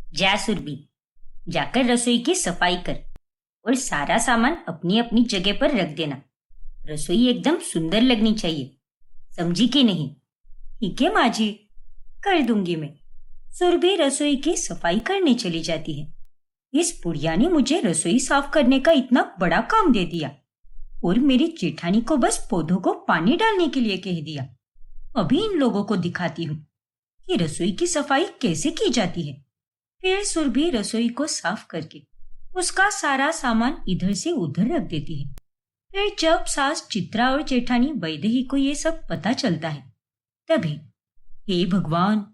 जा सुरभि, जाकर रसोई की सफाई कर और सारा सामान अपनी अपनी जगह पर रख देना। रसोई एकदम सुंदर लगनी चाहिए, समझी कि नहीं? ठीक है माँ जी, कर दूंगी मैं। सुरभि रसोई की सफाई करने चली जाती है। इस बुढ़िया ने मुझे रसोई साफ करने का इतना बड़ा काम दे दिया और मेरी जेठानी को बस पौधों को पानी डालने के लिए कह दिया। अभी इन लोगों को दिखाती हूँ कि रसोई की सफाई कैसे की जाती है। फिर सुरभि रसोई को साफ करके उसका सारा सामान इधर से उधर रख देती है। फिर जब सास चित्रा और जेठानी वैदेही को ये सब पता चलता है, तभी हे भगवान,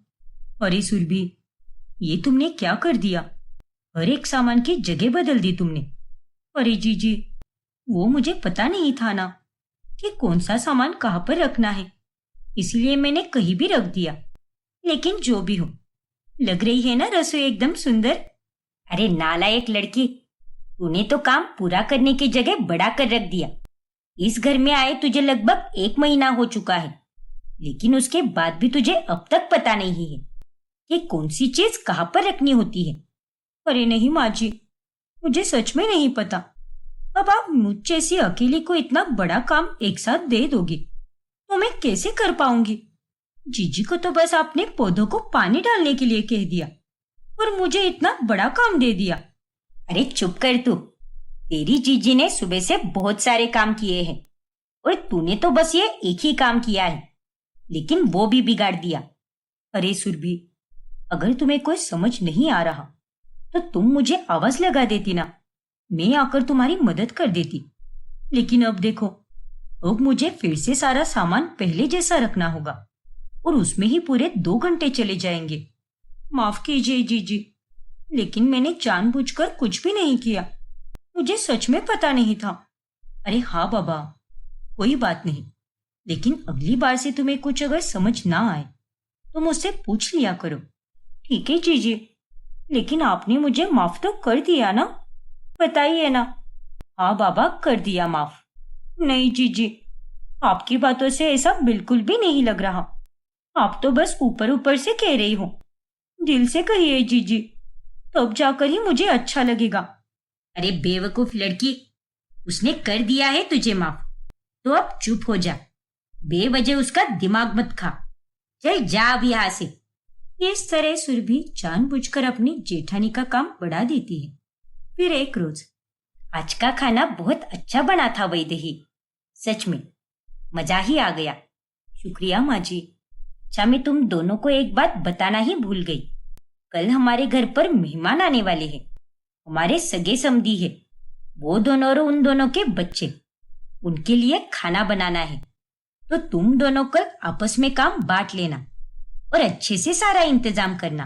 अरे सुरभि, ये तुमने क्या कर दिया? हर एक सामान की जगह बदल दी तुमने। अरे जीजी, वो मुझे पता नहीं था ना कि कौन सा सामान कहाँ पर रखना है, इसलिए मैंने कहीं भी रख दिया। लेकिन जो भी हो, लग रही है ना रसोई एकदम सुंदर। अरे नालायक लड़की, तूने तो काम पूरा करने की जगह बढ़ा कर रख दिया। इस घर में आए तुझे लगभग 1 महीना हो चुका है, लेकिन उसके बाद भी तुझे अब तक पता नहीं है कि कौन सी चीज कहाँ पर रखनी होती है। अरे नहीं माँ जी, मुझे सच में नहीं पता। अब आप मुझ जैसी अकेली को इतना बड़ा काम एक साथ दे दोगे तो मैं कैसे कर पाऊंगी? जीजी को तो बस आपने पौधों को पानी डालने के लिए कह दिया और मुझे इतना बड़ा काम दे दिया। अरे चुप कर तू, तेरी जीजी ने सुबह से बहुत सारे काम किए हैं और तूने तो बस ये एक ही काम किया है, लेकिन वो भी बिगाड़ दिया। अरे सुरभि, अगर तुम्हें कोई समझ नहीं आ रहा तो तुम मुझे आवाज लगा देती ना, मैं आकर तुम्हारी मदद कर देती। लेकिन अब देखो, अब मुझे फिर से सारा सामान पहले जैसा रखना होगा और उसमें ही पूरे 2 घंटे चले जाएंगे। माफ कीजिए जीजी, लेकिन मैंने जानबूझकर कुछ भी नहीं किया, मुझे सच में पता नहीं था। अरे हाँ बाबा, कोई बात नहीं, लेकिन अगली बार से तुम्हें कुछ अगर समझ ना आए तो मुझसे पूछ लिया करो। ठीक है जीजी, लेकिन आपने मुझे माफ तो कर दिया ना, बताइए ना। हाँ बाबा, कर दिया माफ। नहीं जीजी, आपकी बातों से ऐसा बिल्कुल भी नहीं लग रहा, आप तो बस ऊपर ऊपर से कह रही हो। दिल से कहिए जीजी, तब जाकर ही मुझे अच्छा लगेगा। अरे बेवकूफ लड़की, उसने कर दिया है तुझे माफ, तो अब चुप हो जा, बेवजह उसका दिमाग मत खा। चल जा अब यहाँ से। इस तरह सुरभि जानबूझकर अपनी जेठानी का काम बढ़ा देती है। फिर एक रोज, आज का खाना बहुत अच्छा बना था वैदेही, सच में मजा ही आ गया। शुक्रिया माँ जी। अच्छा, मैं तुम दोनों को एक बात बताना ही भूल गई। कल हमारे घर पर मेहमान आने वाले हैं, हमारे सगे समधी है, वो दोनों और उन दोनों के बच्चे, उनके लिए खाना बनाना है। तो तुम दोनों कल आपस में काम बांट लेना और अच्छे से सारा इंतजाम करना।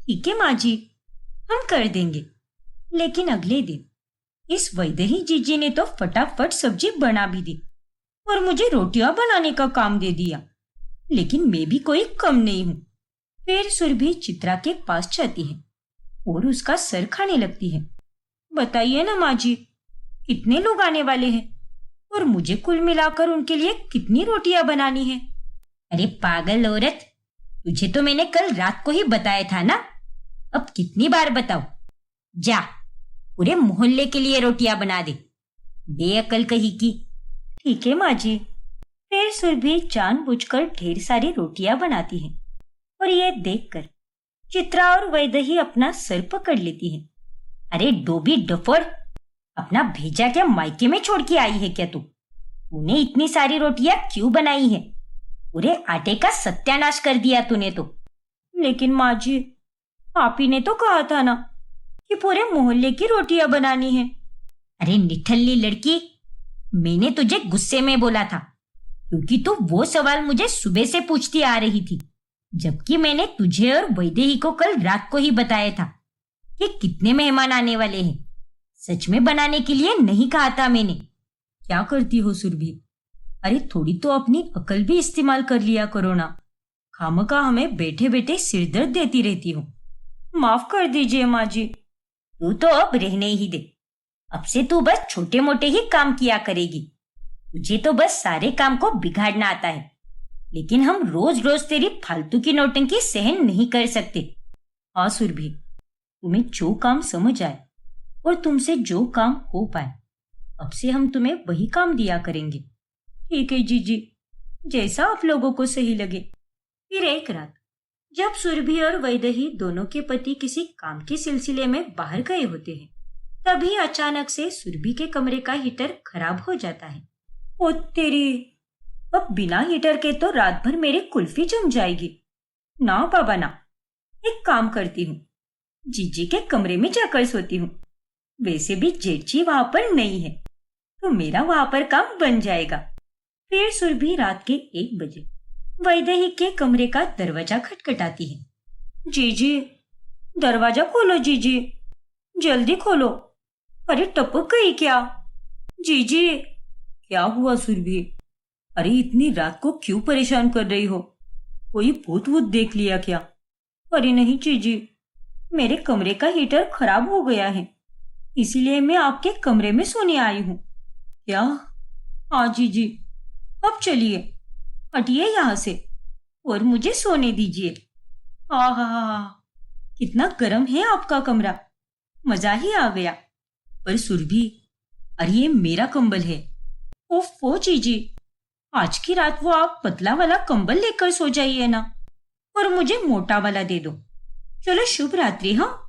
ठीक है माँ जी, हम कर देंगे। लेकिन अगले दिन इस वैदेही जीजी ने तो फटाफट सब्जी बना भी दी और मुझे रोटियां बनाने का काम दे दिया। लेकिन मैं भी कोई कम नहीं हूँ। फिर सुरभि चित्रा के पास जाती है और उसका सर खाने लगती है। बताइए ना माँ जी, कितने लोग आने वाले हैं और मुझे कुल मिलाकर उनके लिए कितनी रोटियां बनानी है? अरे पागल औरत, तुझे तो मैंने कल रात को ही बताया था ना, अब कितनी बार बताऊं? जा, पूरे मोहल्ले के लिए रोटियां बना दे, बेअकल कही की। ठीक है माँ जी। फिर सुरभि जानबूझकर ढेर सारी रोटियां बनाती है और ये देखकर चित्रा और वैदेही अपना सर पकड़ लेती है। अरे डोबी डफर, अपना भेजा क्या मायके में छोड़ के आई है क्या तूने इतनी सारी रोटियां क्यों बनाई है? पूरे आटे का सत्यानाश कर दिया तूने तो। लेकिन माँ जी, आप ही ने तो कहा था ना कि पूरे मोहल्ले की रोटियां बनानी है। अरे निठल्ली लड़की, मैंने तुझे गुस्से में बोला था क्योंकि तू वो सवाल मुझे सुबह से पूछती आ रही थी, जबकि मैंने तुझे और वैदेही को कल रात को ही बताया था कि कितने मेहमान आने वाले हैं। सच में बनाने के लिए नहीं कहा था मैंने। क्या करती हो सुरभि? अरे थोड़ी तो अपनी अकल भी इस्तेमाल कर लिया करो ना, खामखा हमें बैठे बैठे सिरदर्द देती रहती हो। माफ कर दीजिए माँ जी। तू तो अब रहने ही दे, अब से तू बस छोटे मोटे ही काम किया करेगी। तुझे तो बस सारे काम को बिगाड़ना आता है, लेकिन हम रोज रोज तेरी फालतू की नौटंकी सहन नहीं कर सकते। हाँ सुरभि, तुम्हें जो काम समझ आए और तुमसे जो काम हो पाए, अब से हम तुम्हें वही काम दिया करेंगे। ठीक है जीजी, जैसा आप लोगों को सही लगे। फिर एक रात जब सुरभि और वैदेही दोनों के पति किसी काम के सिलसिले में बाहर गए होते हैं, तभी अचानक से सुरभि के कमरे का हीटर खराब हो जाता है। ओ तेरी, अब बिना हीटर के तो रात भर मेरी कुल्फी जम जाएगी। ना बाबा ना, एक काम करती हूँ, जीजी के कमरे में जाकर सोती हूँ। वैसे भी जेठी वहां पर नहीं है, तो मेरा वहां पर काम बन जाएगा। फिर सुरभि रात के 1 बजे वैदेही के कमरे का दरवाजा खटखटाती है। जीजी, दरवाजा खोलो जीजी, जल्दी खोलो। अरे टपक गई क्या? जीजी। क्या हुआ सुरभि? अरे इतनी रात को क्यों परेशान कर रही हो? कोई भूत वूत देख लिया क्या? अरे नहीं जीजी, मेरे कमरे का हीटर खराब हो गया है, इसीलिए मैं आपके कमरे में सोने आई हूँ। क्या? हाँ जीजी। अब चलिए, हटिए यहाँ से और मुझे सोने दीजिए। हाँ, कितना गर्म है आपका कमरा, मजा ही आ गया। पर सुरभि, अरे ये मेरा कंबल है। ओफो जीजी, आज की रात वो आप पतला वाला कंबल लेकर सो जाइए ना, और मुझे मोटा वाला दे दो। चलो शुभ रात्रि। हाँ।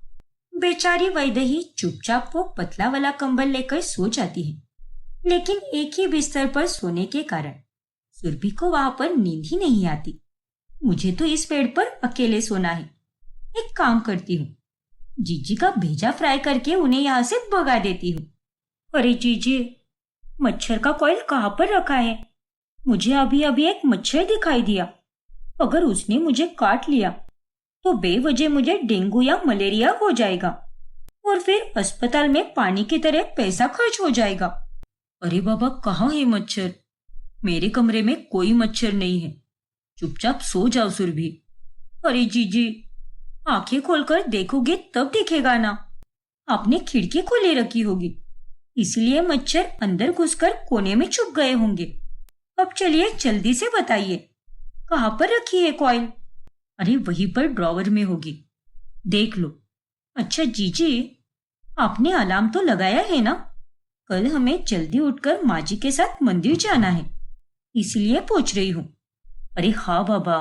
बेचारी वैदेही चुपचाप वो पतला वाला कंबल लेकर सो जाती है, लेकिन एक ही बिस्तर पर सोने के कारण सुरभि को वहां पर नींद ही नहीं आती। मुझे तो इस बेड पर अकेले सोना है। एक काम करती हूँ, जीजी का भेजा फ्राई करके उन्हें यहाँ से भगा देती हूँ। अरे जीजी, मच्छर का कॉइल कहाँ पर रखा है? मुझे अभी अभी एक मच्छर दिखाई दिया। अगर उसने मुझे काट लिया तो बेवजह मुझे डेंगू या मलेरिया हो जाएगा, और फिर अस्पताल में पानी की तरह पैसा खर्च हो जाएगा। अरे बाबा, कहाँ है मच्छर? मेरे कमरे में कोई मच्छर नहीं है। चुपचाप सो जाओ सुरभि। अरे जीजी, आंखें खोलकर देखोगे तब दिखेगा ना। आपने खिड़की खोले रखी होगी, इसलिए मच्छर अंदर घुसकर कोने में छुप गए होंगे। अब चलिए जल्दी से बताइए, कहाँ पर रखी है कॉइल? अरे वहीं पर ड्रॉवर में होगी, देख लो। अच्छा जीजी, आपने अलार्म तो लगाया है ना? कल हमें जल्दी उठकर माँ जी के साथ मंदिर जाना है, इसलिए पूछ रही हूँ। अरे हाँ बाबा,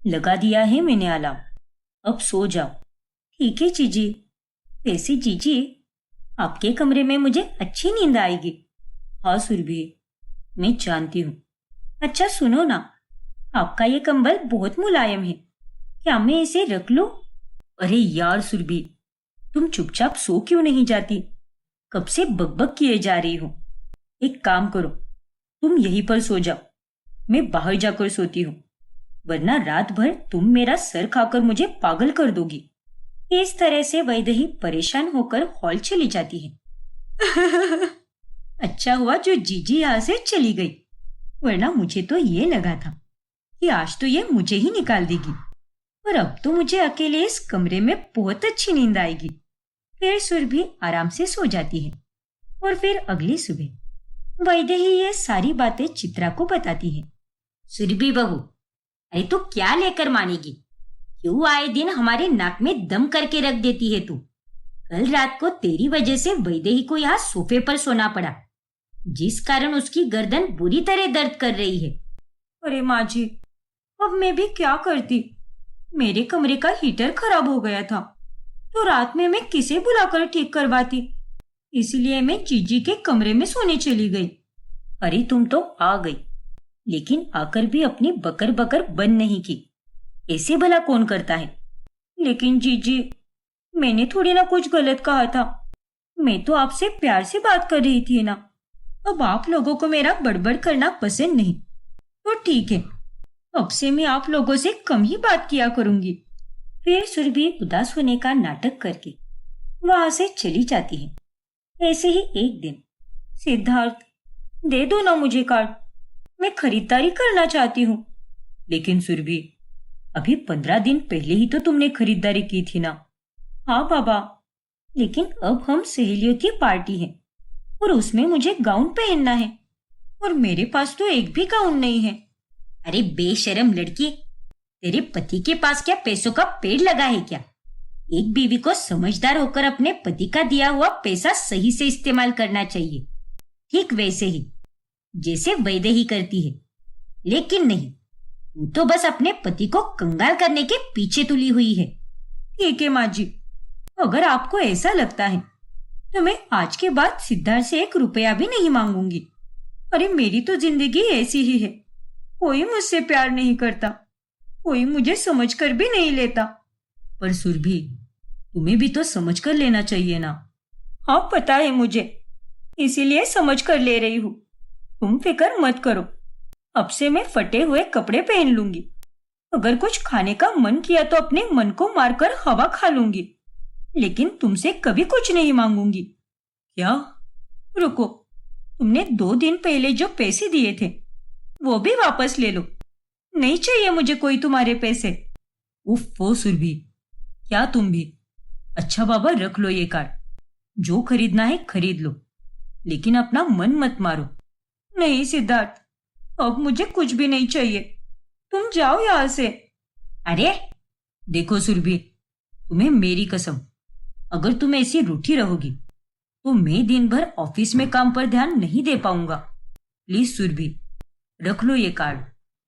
लगा दिया है मैंने अलार्म। अब सो जाओ। ठीक है जीजी। वैसे जीजी, आपके कमरे में मुझे अच्छी नींद आएगी। हाँ सुरभि, मैं जानती हूँ। अच्छा सुनो ना, आपका ये कंबल बहुत मुलायम है, क्या मैं इसे रख लूं? अरे यार सुरभि, तुम चुपचाप सो क्यों नहीं जाती? कब से बकबक किए जा रही हो। एक काम करो, तुम यहीं पर सो जाओ, मैं बाहर जाकर सोती हूँ, वरना रात भर तुम मेरा सर खाकर मुझे पागल कर दोगी। इस तरह से वैदेही परेशान होकर हॉल चली जाती है। अच्छा हुआ जो जीजी यहाँ से चली गई, वरना मुझे तो ये लगा था कि आज तो ये मुझे ही निकाल देगी, पर अब तो मुझे अकेले इस कमरे में बहुत अच्छी नींद आएगी। फिर सुरभि आराम से सो जाती है, और फिर अगली सुबह वैदेही ये सारी बातें चित्रा को बताती है। सुरभि बहू, अरे तू क्या लेकर मानेगी? क्यों आए दिन हमारे नाक में दम करके रख देती है तू? कल रात को तेरी वजह से वैदेही को यहाँ सोफे पर सोना पड़ा, जिस कारण उसकी गर्दन बुरी तरह दर्द कर रही है। अरे माँ जी, अब मैं भी क्या करती? मेरे कमरे का हीटर खराब हो गया था, तो रात में मैं किसे बुलाकर ठीक करवाती? इसलिए मैं जीजी के कमरे में सोने चली गई। अरे तुम तो आ गई, लेकिन आकर भी अपनी बकर बकर बंद नहीं की। ऐसे भला कौन करता है? लेकिन जीजी, मैंने थोड़ी ना कुछ गलत कहा था, मैं तो आपसे प्यार से बात कर रही थी ना। अब आप लोगों को मेरा बड़बड़ करना पसंद नहीं, तो ठीक है, अब से मैं आप लोगों से कम ही बात किया करूंगी। फिर सुरभि उदास होने का नाटक करके वहां से चली जाती है। ऐसे ही एक दिन, सिद्धार्थ, दे दो ना मुझे कार्ड, मैं खरीदारी करना चाहती हूँ। लेकिन सुरभि, अभी 15 दिन पहले ही तो तुमने खरीदारी की थी ना। हाँ बाबा, लेकिन अब हम सहेलियों की पार्टी है और उसमें मुझे गाउन पहनना है, और मेरे पास तो एक भी गाउन नहीं है। अरे बेशरम लड़की, तेरे पति के पास क्या पैसों का पेड़ लगा है क्या? एक बीवी को समझदार होकर अपने पति का दिया हुआ पैसा सही से इस्तेमाल करना चाहिए, ठीक वैसे ही जैसे वैदेही करती है। लेकिन नहीं, तू तो बस अपने पति को कंगाल करने के पीछे तुली हुई है। ठीक है माँ जी, अगर आपको ऐसा लगता है तो मैं आज के बाद सिद्धार्थ से 1 रुपया भी नहीं मांगूंगी। अरे मेरी तो जिंदगी ऐसी ही है, कोई मुझसे प्यार नहीं करता, कोई मुझे समझकर भी नहीं लेता। पर सुरभि, तुम्हें भी तो समझ कर लेना चाहिए ना। हाँ पता है मुझे, इसीलिए समझ कर ले रही हूँ। तुम फिक्र मत करो, अब से मैं फटे हुए कपड़े पहन लूंगी। अगर कुछ खाने का मन किया तो अपने मन को मारकर हवा खा लूंगी, लेकिन तुमसे कभी कुछ नहीं मांगूंगी। क्या? रुको, तुमने 2 दिन पहले जो पैसे दिए थे वो भी वापस ले लो। नहीं चाहिए मुझे कोई तुम्हारे पैसे। उफ़ सुरभि, क्या तुम भी। अच्छा बाबा, रख लो ये कार्ड, जो खरीदना है खरीद लो, लेकिन अपना मन मत मारो। नहीं सिद्धार्थ, अब मुझे कुछ भी नहीं चाहिए, तुम जाओ यहाँ से। अरे देखो सुरभि, तुम्हें मेरी कसम, अगर तुम ऐसी रूठी रहोगी तो मैं दिन भर ऑफिस में काम पर ध्यान नहीं दे पाऊंगा। प्लीज सुरभि, रख लो ये कार्ड।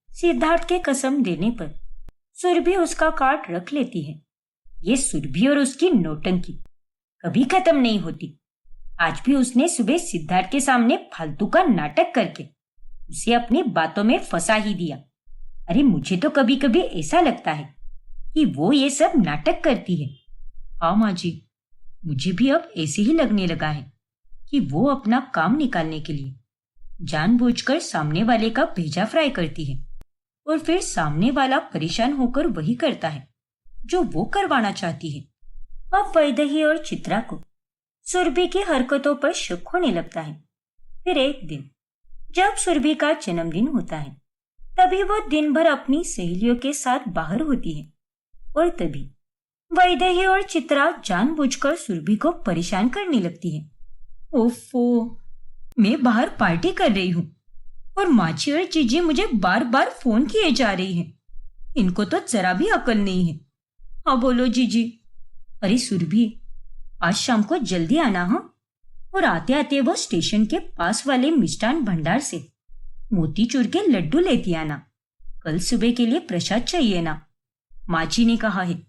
सिद्धार्थ के कसम देने पर सुरभि उसका कार्ड रख लेती है। ये सुरभि और उसकी नौटंकी कभी खत्म नहीं होती। आज भी उसने सुबह सिद्धार्थ के सामने फालतू का नाटक करके उसे अपनी बातों में फंसा ही दिया। अरे मुझे तो कभी कभी ऐसा लगता है कि वो ये सब नाटक करती है। हाँ माँ जी, मुझे भी अब ऐसे ही लगने लगा है कि वो अपना काम निकालने के लिए जानबूझकर सामने वाले का भेजा फ्राई करती है, और फिर सामने वाला परेशान होकर वही करता है जो वो करवाना चाहती है। अब वैदेही और चित्रा को सुरभि की हरकतों पर शक होने लगता है। फिर एक दिन जब सुरभि का जन्मदिन होता है, तभी वो दिन भर अपनी सहेलियों के साथ बाहर होती है, और तभी वैदेही और चित्रा जानबूझकर सुरभि को परेशान करने लगती है। ओफो, मैं बाहर पार्टी कर रही हूँ और माची और जीजी मुझे बार बार फोन किए जा रही हैं। इनको तो जरा भी अकल नहीं है। हाँ बोलो जीजी। अरे सुरभि, आज शाम को जल्दी आना। हाँ, और आते आते वो स्टेशन के पास वाले मिष्ठान भंडार से मोतीचूर के लड्डू लेती आना। कल सुबह के लिए प्रसाद चाहिए ना, माची ने कहा है।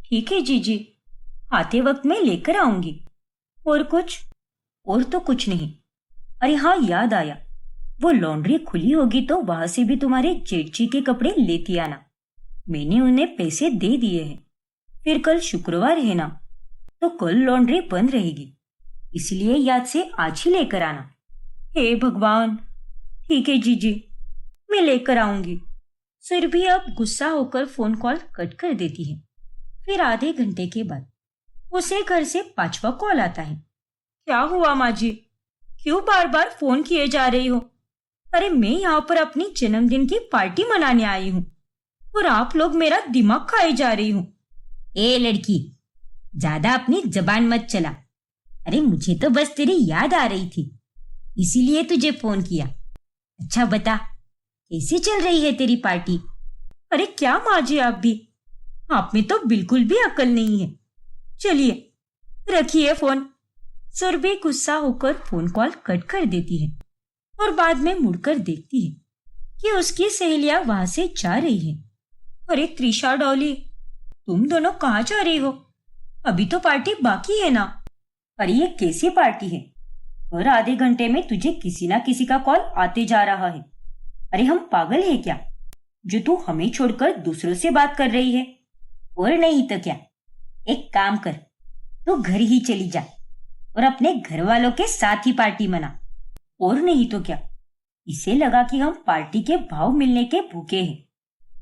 ठीक है जीजी, आते वक्त मैं लेकर आऊंगी। और कुछ? और तो कुछ नहीं। अरे हाँ, याद आया, वो लॉन्ड्री खुली होगी तो वहां से भी तुम्हारे जेठजी के कपड़े लेती आना। मैंने उन्हें पैसे दे दिए हैं। फिर कल शुक्रवार है ना, तो कल लॉन्ड्री बंद रहेगी, इसलिए याद से आज ही लेकर आना। हे भगवान, ठीक है जीजी, मैं लेकर आऊंगी। सुरभि अब गुस्सा होकर फोन कॉल कट कर देती है। फिर आधे घंटे के बाद उसे घर से 5वां कॉल आता है। क्या हुआ माँ जी, क्यों बार बार फोन किए जा रही हो? अरे मैं यहाँ पर अपनी जन्मदिन की पार्टी मनाने आई हूँ और आप लोग मेरा दिमाग खाए जा रही हो। ए लड़की, ज्यादा अपनी जबान मत चला। अरे मुझे तो बस तेरी याद आ रही थी, इसीलिए तुझे फोन किया। अच्छा बता, कैसी चल रही है तेरी पार्टी? अरे क्या माँ जी, आप भी, आप में तो बिल्कुल भी अकल नहीं है। चलिए रखिए फोन। सुरभि गुस्सा होकर फोन कॉल कट कर देती है और बाद में मुड़कर देखती है कि उसकी सहेलियां वहां से जा रही हैं। अरे त्रिशा, डॉली, तुम दोनों कहाँ जा रही हो? अभी तो पार्टी बाकी है ना। अरे ये कैसी पार्टी है? हर आधे घंटे में तुझे किसी ना किसी का कॉल आते जा रहा है। अरे हम पागल है क्या, जो तू हमें छोड़कर दूसरों से बात कर रही है? और नहीं तो क्या, एक काम कर, तू घर ही चली जा और अपने घर वालों के साथ ही पार्टी मना। और नहीं तो क्या, इसे लगा कि हम पार्टी के भाव मिलने के भूखे हैं,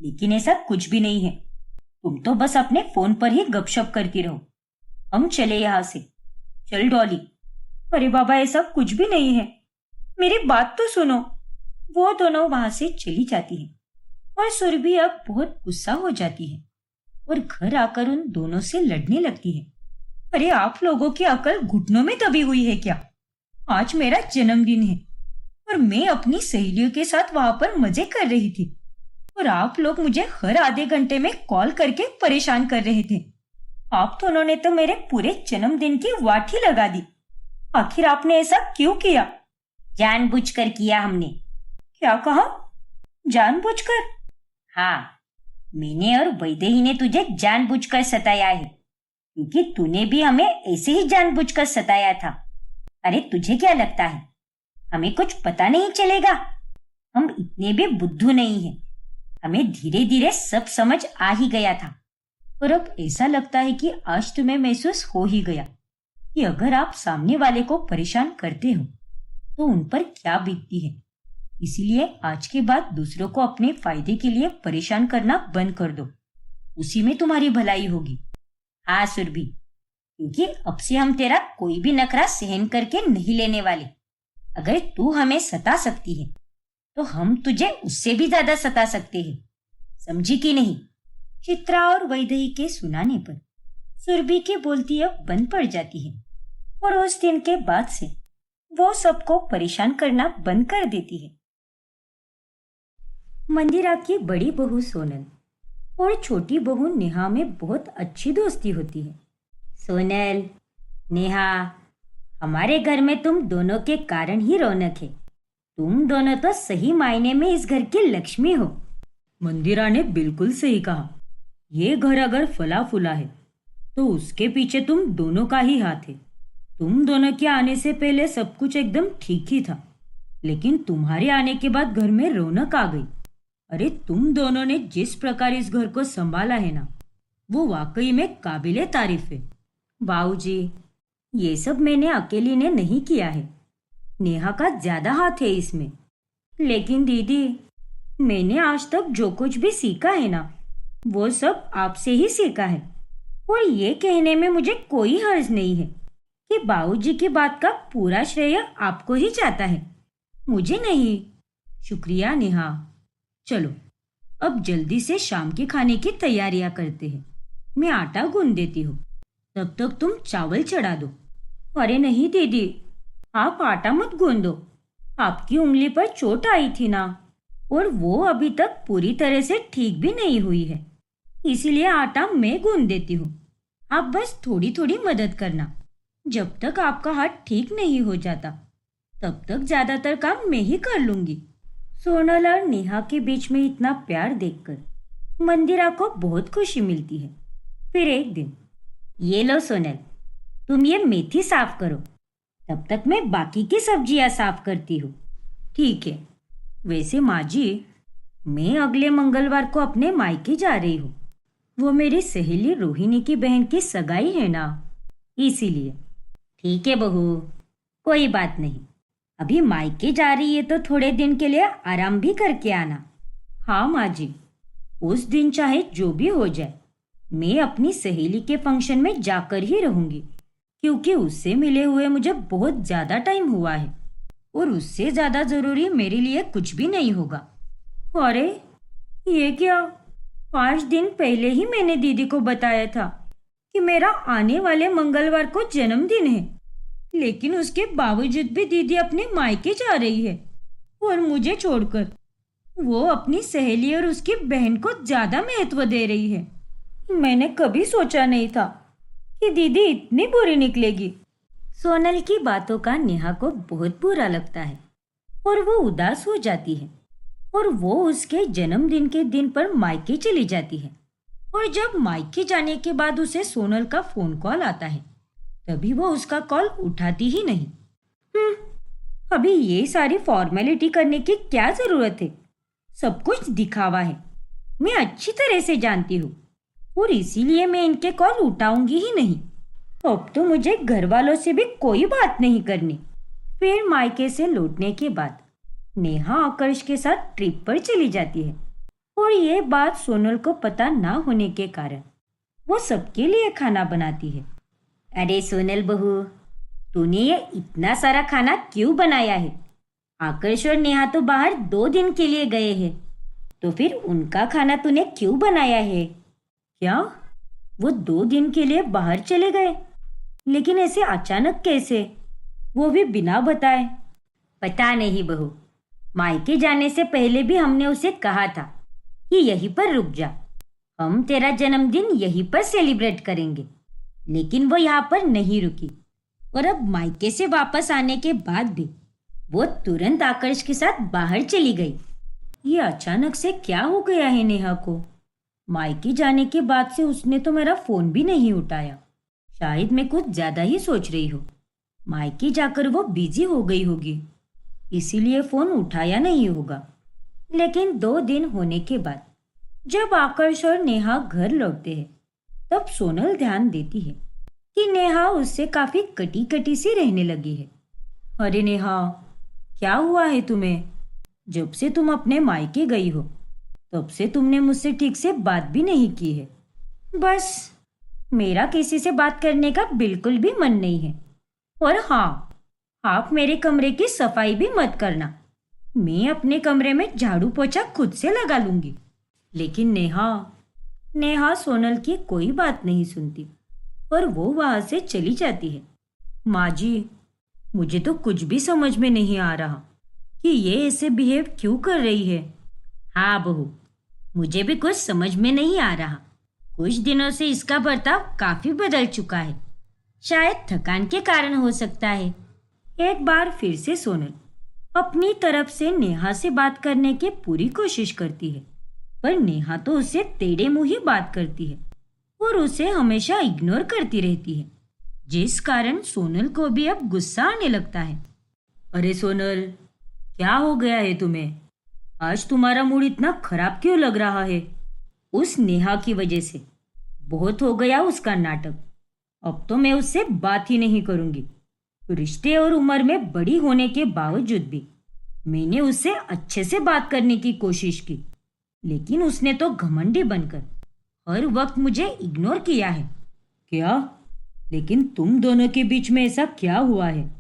लेकिन ऐसा कुछ भी नहीं है। तुम तो बस अपने फोन पर ही गपशप करती रहो। हम चले यहाँ से। चल डॉली। अरे बाबा, ऐसा कुछ भी नहीं है, मेरी बात तो सुनो। वो दोनों वहां से चली जाती हैं और सुरभि अब बहुत गुस्सा हो जाती है और घर आकर उन दोनों से लड़ने लगती है। अरे आप लोगों की अकल घुटनों में दबी हुई है क्या? आज मेरा जन्मदिन है और मैं अपनी सहेलियों के साथ वहां पर मजे कर रही थी, और आप लोग मुझे हर आधे घंटे में कॉल करके परेशान कर रहे थे। आप दोनों ने तो मेरे पूरे जन्मदिन की वाट ही लगा दी। आखिर आपने ऐसा क्यों किया? जानबूझकर किया हमने। क्या कहा? जानबूझकर? हाँ, मैंने और वैदेही ने तुझे जानबूझकर सताया है, क्योंकि तूने भी हमें ऐसे ही जानबूझकर सताया था। अरे तुझे क्या लगता है हमें कुछ पता नहीं चलेगा? हम इतने भी बुद्धू नहीं हैं। हमें धीरे धीरे सब समझ आ ही गया था। और अब ऐसा लगता है कि आज तुम्हें महसूस हो ही गया कि अगर आप सामने वाले को परेशान करते हो तो उन पर क्या बीतती है। इसीलिए आज के बाद दूसरों को अपने फायदे के लिए परेशान करना बंद कर दो। उसी में तुम्हारी भलाई होगी। हाँ सुरभि, क्योंकि अब से हम तेरा कोई भी नखरा सहन करके नहीं लेने वाले। अगर तू हमें सता सकती है तो हम तुझे उससे भी ज्यादा सता सकते हैं। समझी कि नहीं? चित्रा और वैदेही के सुनाने पर सुरभि की बोलती अब बंद पड़ जाती है और उस दिन के बाद से वो सबको परेशान करना बंद कर देती है। मंदिरा की बड़ी बहू सोनल और छोटी बहू नेहा में बहुत अच्छी दोस्ती होती है। सोनल, नेहा, हमारे घर में तुम दोनों के कारण ही रौनक है। तुम दोनों तो सही मायने में इस घर की लक्ष्मी हो। मंदिरा ने बिल्कुल सही कहा। ये घर अगर फला फूला है तो उसके पीछे तुम दोनों का ही हाथ है। तुम दोनों के आने से पहले सब कुछ एकदम ठीक ही था, लेकिन तुम्हारे आने के बाद घर में रौनक आ गई। अरे तुम दोनों ने जिस प्रकार इस घर को संभाला है ना, वो वाकई में काबिले तारीफ है। बाबूजी, ये सब मैंने अकेली ने नहीं किया है। नेहा का ज्यादा हाथ है इसमें। लेकिन दीदी, मैंने आज तक जो कुछ भी सीखा है ना, वो सब आपसे ही सीखा है। और ये कहने में मुझे कोई हर्ज नहीं है कि बाबूजी की बात का पूरा श्रेय आपको ही जाता है, मुझे नहीं। शुक्रिया नेहा। चलो अब जल्दी से शाम के खाने की तैयारियां करते हैं। मैं आटा गूंद देती हूँ, तब तक तुम चावल चढ़ा दो। अरे नहीं दीदी, आप आटा मत गूंदो। आपकी उंगली पर चोट आई थी ना, और वो अभी तक पूरी तरह से ठीक भी नहीं हुई है, इसीलिए आटा मैं गूंद देती हूँ। आप बस थोड़ी थोड़ी मदद करना। जब तक आपका हाथ ठीक नहीं हो जाता तब तक ज्यादातर काम मैं ही कर लूंगी। सोनल और नेहा के बीच में इतना प्यार देखकर मंदिरा को बहुत खुशी मिलती है। फिर एक दिन, ये लो सोनल, तुम ये मेथी साफ करो, तब तक मैं बाकी की सब्जियां साफ करती हूँ। ठीक है। वैसे माँ जी, मैं अगले मंगलवार को अपने मायके जा रही हूँ। वो मेरी सहेली रोहिणी की बहन की सगाई है ना, इसीलिए। ठीक है बहू, कोई बात नहीं। अभी मायके जा रही है तो थोड़े दिन के लिए आराम भी करके आना। हाँ माँ जी, उस दिन चाहे जो भी हो जाए, मैं अपनी सहेली के फंक्शन में जाकर ही रहूंगी, क्योंकि उससे मिले हुए मुझे बहुत ज्यादा टाइम हुआ है और उससे ज्यादा जरूरी मेरे लिए कुछ भी नहीं होगा। अरे ये क्या, 5 दिन पहले ही मैंने दीदी को बताया था कि मेरा आने वाले मंगलवार को जन्मदिन है, लेकिन उसके बावजूद भी दीदी अपने मायके जा रही है और मुझे छोड़कर वो अपनी सहेली और उसकी बहन को ज्यादा महत्व दे रही है। मैंने कभी सोचा नहीं था कि दीदी इतनी बुरी निकलेगी। सोनल की बातों का नेहा को बहुत बुरा लगता है और वो उदास हो जाती है और वो उसके जन्मदिन के दिन पर मायके चली जाती है। और जब मायके जाने के बाद उसे सोनल का फोन कॉल आता है, तभी वो उसका कॉल उठाती ही नहीं। अभी ये सारी फॉर्मेलिटी करने की क्या जरूरत है? सब कुछ दिखावा है, मैं अच्छी तरह से जानती हूँ, और इसीलिए मैं इनके कॉल उठाऊंगी ही नहीं। अब तो मुझे घर वालों से भी कोई बात नहीं करनी। फिर मायके से लौटने के बाद नेहा आकर्ष के साथ ट्रिप पर चली जाती है और ये बात सोनल को पता ना होने के कारण वो सबके लिए खाना बनाती है। अरे सोनल बहू, तूने ये इतना सारा खाना क्यों बनाया है? आकर्ष और नेहा तो बाहर 2 दिन के लिए गए हैं, तो फिर उनका खाना तूने क्यों बनाया है? क्या वो 2 दिन के लिए बाहर चले गए? लेकिन ऐसे अचानक कैसे, वो भी बिना बताए? पता नहीं बहू, मायके जाने से पहले भी हमने उसे कहा था कि यहीं पर रुक जा, हम तेरा जन्मदिन यहीं पर सेलिब्रेट करेंगे। लेकिन वो यहाँ पर नहीं रुकी और अब मायके से वापस आने के बाद भी वो तुरंत आकर्ष के साथ बाहर चली गई। ये अचानक से क्या हो गया है नेहा को? मायके जाने के बाद से उसने तो मेरा फोन भी नहीं उठाया। शायद मैं कुछ ज्यादा ही सोच रही हूँ। मायके जाकर वो बिजी हो गई होगी, इसीलिए फोन उठाया नहीं होगा। लेकिन 2 दिन होने के बाद जब आकर्ष और नेहा घर लौटते हैं, तब सोनल ध्यान देती है कि नेहा उससे काफी कटी कटी सी रहने लगी है। अरे नेहा, क्या हुआ है तुम्हें? जब से तुम अपने मायके गई हो तब से तुमने मुझसे ठीक से बात भी नहीं की है। बस मेरा किसी से बात करने का बिल्कुल भी मन नहीं है। और हाँ, आप मेरे कमरे की सफाई भी मत करना। मैं अपने कमरे में झाड़ू पोछा खुद से लगा लूंगी। लेकिन नेहा सोनल की कोई बात नहीं सुनती और वो वहां से चली जाती है। माँ जी, मुझे तो कुछ भी समझ में नहीं आ रहा कि ये ऐसे बिहेव क्यों कर रही है। हाँ बहू, मुझे भी कुछ समझ में नहीं आ रहा। कुछ दिनों से इसका बर्ताव काफी बदल चुका है। शायद थकान के कारण हो सकता है। एक बार फिर से सोनल अपनी तरफ से नेहा से बात करने की पूरी कोशिश करती है, पर नेहा तो उससे टेढ़े मुंह ही बात करती है और उसे हमेशा इग्नोर करती रहती है, जिस कारण सोनल को भी अब गुस्सा आने लगता है। अरे सोनल, क्या हो गया है तुम्हें? आज तुम्हारा मूड इतना खराब क्यों लग रहा है? उस नेहा की वजह से बहुत हो गया उसका नाटक। अब तो मैं उससे बात ही नहीं करूंगी। रिश्ते और उम्र में बड़ी होने के बावजूद भी मैंने उससे अच्छे से बात करने की कोशिश की, लेकिन उसने तो घमंडी बनकर हर वक्त मुझे इग्नोर किया है। क्या? लेकिन तुम दोनों के बीच में ऐसा क्या हुआ है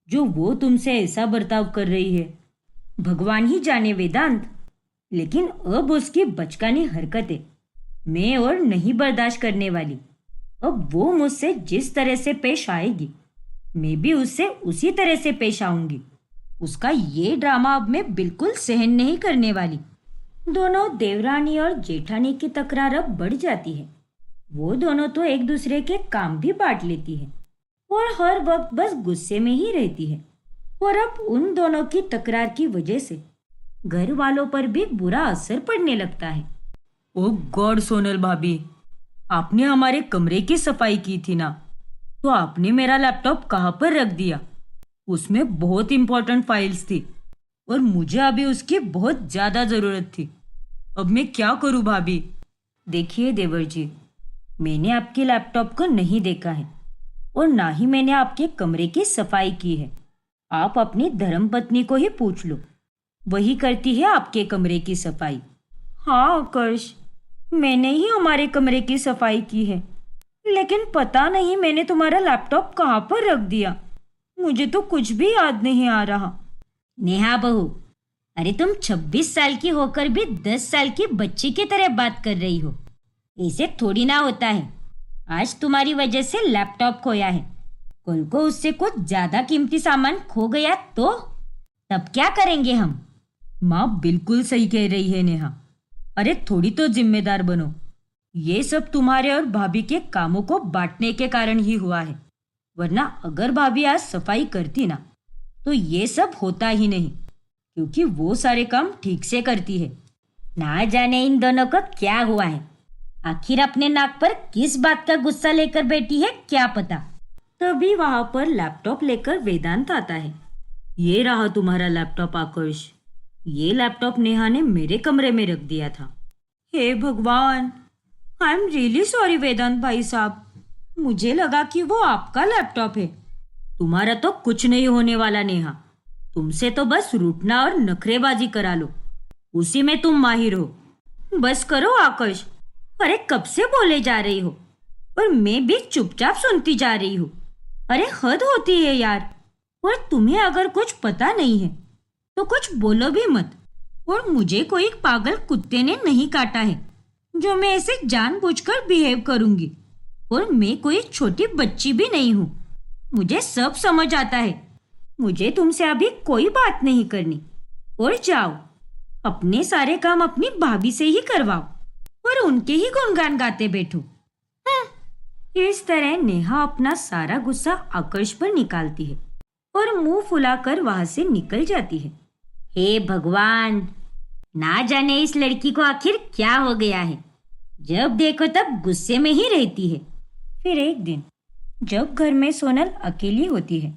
जो वो तुमसे ऐसा बर्ताव कर रही है? भगवान ही जाने वेदांत, लेकिन अब उसकी बचकानी हरकतें मैं और नहीं बर्दाश्त करने वाली। अब वो मुझसे जिस तरह से पेश आएगी, मैं भी उससे उसी तरह से पेश आऊंगी। उसका ये ड्रामा अब मैं बिल्कुल सहन नहीं करने वाली। दोनों देवरानी और जेठानी की तकरार अब बढ़ जाती है। वो दोनों तो एक दूसरे के काम भी बांट लेती है और हर वक्त बस गुस्से में ही रहती है। और अब उन दोनों की तकरार की वजह से घर वालों पर भी बुरा असर पड़ने लगता है। ओह गॉड सोनल भाभी, आपने हमारे कमरे की सफाई की थी ना, तो आपने मेरा लैपटॉप कहाँ पर रख दिया? उसमें बहुत इंपॉर्टेंट फाइल्स थी और मुझे अभी उसकी बहुत ज्यादा जरूरत थी। अब मैं क्या करूं भाभी? देखिए देवर जी, मैंने आपके लैपटॉप को नहीं देखा है और ना ही मैंने आपके कमरे की सफाई की है। आप अपनी धर्मपत्नी को ही पूछ लो, वही करती है आपके कमरे की सफाई। हाँ आकर्ष, मैंने ही हमारे कमरे की सफाई की है, लेकिन पता नहीं मैंने तुम्हारा लैपटॉप कहाँ पर रख दिया। मुझे तो कुछ भी याद नहीं आ रहा। नेहा बहू, अरे तुम 26 साल की होकर भी 10 साल की बच्ची की तरह बात कर रही हो। ऐसे थोड़ी ना होता है। आज तुम्हारी वजह से लैपटॉप खोया है, कल को उससे कुछ ज्यादा कीमती सामान खो गया तो तब क्या करेंगे हम? माँ बिल्कुल सही कह रही है नेहा। अरे थोड़ी तो जिम्मेदार बनो। ये सब तुम्हारे और भाभी के कामों को बांटने के कारण ही हुआ है, वरना अगर भाभी आज सफाई करती ना तो ये सब होता ही नहीं, क्योंकि वो सारे काम ठीक से करती है। ना जाने इन दोनों को क्या हुआ है, आखिर अपने नाक पर किस बात का गुस्सा लेकर बैठी है क्या पता। तभी वहां पर लैपटॉप लेकर वेदांत आता है। ये रहा तुम्हारा लैपटॉप आकर्ष। ये लैपटॉप नेहा ने मेरे कमरे में रख दिया था। हे भगवान, आई एम रियली सॉरी वेदांत भाई साहब, मुझे लगा कि वो आपका लैपटॉप है। तुम्हारा तो कुछ नहीं होने वाला नेहा, तुमसे तो बस रूठना और नखरेबाजी करा लो, उसी में तुम माहिर हो। बस करो आकर्ष, अरे कब से बोले जा रही हो और मैं भी चुपचाप सुनती जा रही हूँ। अरे हद होती है यार। और तुम्हें अगर कुछ पता नहीं है तो कुछ बोलो भी मत। और मुझे कोई पागल कुत्ते ने नहीं काटा है जो मैं ऐसे जानबूझकर बिहेव करूंगी। और मैं कोई छोटी बच्ची भी नहीं हूँ, मुझे सब समझ आता है। मुझे तुमसे अभी कोई बात नहीं करनी। और जाओ, अपने सारे काम अपनी भाभी से ही करवाओ और उनके ही गुणगान गाते बैठो। इस तरह नेहा अपना सारा गुस्सा आकर्ष पर निकालती है और मुंह फुलाकर वहां से निकल जाती है। हे भगवान, ना जाने इस लड़की को आखिर क्या हो गया है। जब देखो तब गुस्से में ही रहती है। फिर एक दिन जब घर में सोनल अकेली होती है,